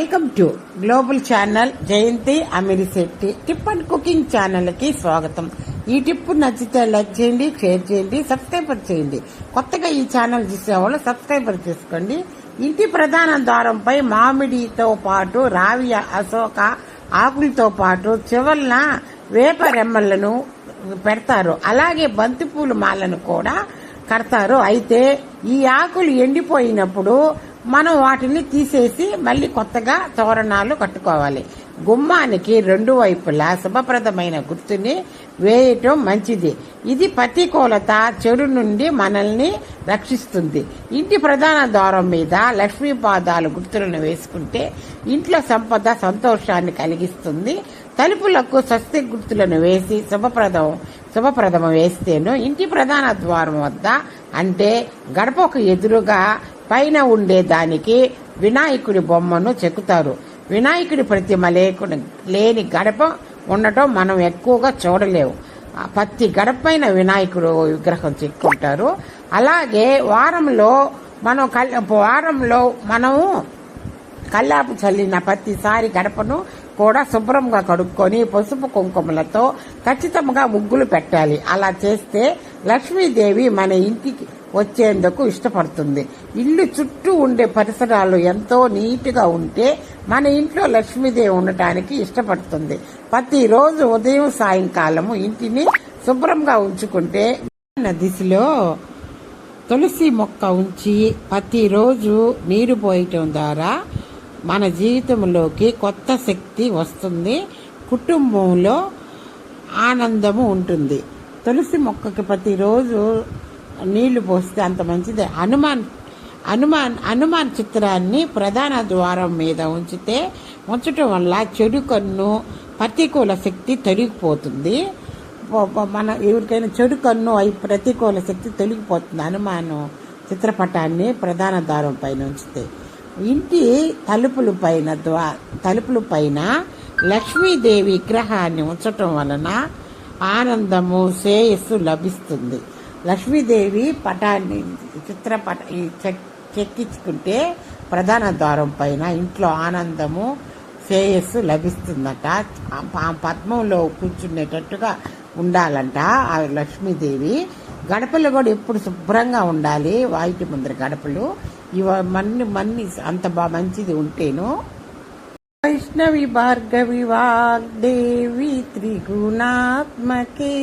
Welcome to global channel Jayanthi Amirisetty tip and cooking channel కి స్వాగతం. ఈ టిప్ నచ్చితే లైక్ చేయండి, షేర్ చేయండి, సబ్స్క్రైబర్ చేయండి. కొత్తగా ఈ ఛానల్ చూసేవాళ్ళు సబ్స్క్రైబర్ చేసుకోండి. ఇంటి ప్రధాన ద్వారంపై మామిడితో పాటు రావి అశోక ఆకులతో పాటు చివరన వేప రెమ్మలను పెడతారు. అలాగే బంతిపూల మాలను కూడా కడతారు. అయితే ఈ ఆకులు ఎండిపోయినప్పుడు మనం వాటిని తీసేసి మళ్ళీ కొత్తగా తోరణాలు కట్టుకోవాలి. గుమ్మానికి రెండు వైపులా శుభప్రదమైన గుర్తుని వేయటం మంచిది. ఇది ప్రతికూలత చెడు నుండి మనల్ని రక్షిస్తుంది. ఇంటి ప్రధాన ద్వారం మీద లక్ష్మీ పాదాలు గుర్తులను వేసుకుంటే ఇంట్లో సంపద సంతోషాన్ని కలిగిస్తుంది. తలుపులకు స్వస్తి గుర్తులను వేసి శుభప్రదం వేస్తేను ఇంటి ప్రధాన ద్వారం వద్ద అంటే గడపకు ఎదురుగా పైన ఉండే దానికి వినాయకుడి బొమ్మను చెక్కుతారు. వినాయకుడి ప్రతిమ లేని గడప ఉండటం మనం ఎక్కువగా చూడలేవు. ప్రతి గడపైన వినాయకుడు విగ్రహం చెక్కుంటారు. అలాగే వారంలో మనము కల్లాపు చల్లిన ప్రతిసారి గడపను కూడా శుభ్రంగా కడుక్కొని పసుపు కుంకుమలతో ఖచ్చితంగా ముగ్గులు పెట్టాలి. అలా చేస్తే లక్ష్మీదేవి మన ఇంటికి వచ్చేందుకు ఇష్టపడుతుంది. ఇల్లు చుట్టూ ఉండే పరిసరాలు ఎంతో నీట్గా ఉంటే మన ఇంట్లో లక్ష్మీదేవి ఉండటానికి ఇష్టపడుతుంది. ప్రతిరోజు ఉదయం సాయంకాలము ఇంటిని శుభ్రంగా ఉంచుకుంటే దిశలో తులసి మొక్క ఉంచి ప్రతిరోజు నీరు పోయటం ద్వారా మన జీవితంలోకి కొత్త శక్తి వస్తుంది. కుటుంబంలో ఆనందము ఉంటుంది. తులసి మొక్కకి ప్రతిరోజు నీళ్లు పోస్తే అంత మంచిదే. హనుమాన్ చిత్రాన్ని ప్రధాన ద్వారం మీద ఉంచటం వల్ల చెడు కన్ను ప్రతికూల శక్తి తొలగిపోతుంది. మన ఎవరికైనా చెడు కన్ను ప్రతికూల శక్తి తొలగిపోతుంది. హనుమాను చిత్రపటాన్ని ప్రధాన ద్వారం పైన ఉంచితే ఇంటి తలుపుల పైన లక్ష్మీదేవి విగ్రహాన్ని ఉంచటం వలన ఆనందము శ్రేయస్సు లభిస్తుంది. లక్ష్మీదేవి పటాన్ని చెక్కించుకుంటే ప్రధాన ద్వారం పైన ఇంట్లో ఆనందము శ్రేయస్సు లభిస్తుందట. పద్మంలో కూర్చునేటట్టుగా ఉండాలంట ఆ లక్ష్మీదేవి. గడపలు కూడా ఎప్పుడు శుభ్రంగా ఉండాలి. వాయిటి ముందర గడపలు మన్ని అంత మంచిది ఉంటేను. వైష్ణవి భార్గవి వాగ్దేవి త్రిగుణాత్మకే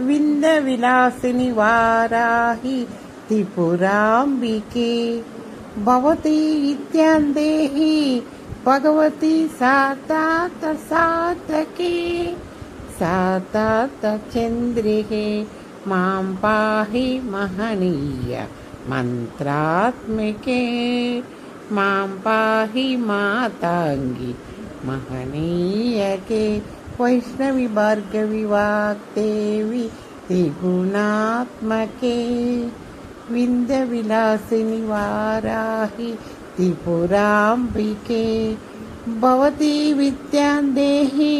వింద విలాసిని వారాహి త్రిపురాంబికే భవతి విద్యాందేహి భగవతి సాతాత సాతకే సాతాత చంద్రికే మాం పాహి మహనీయ మంత్రాత్మికే మాం పాహి మాతాంగి మహనీయకే వైష్ణవి భార్గవి వాగ్దేవి త్రిగుణాత్మకే వింద విలాసిని వారాహి త్రిపురాంబికే భవతి విద్యాందేహి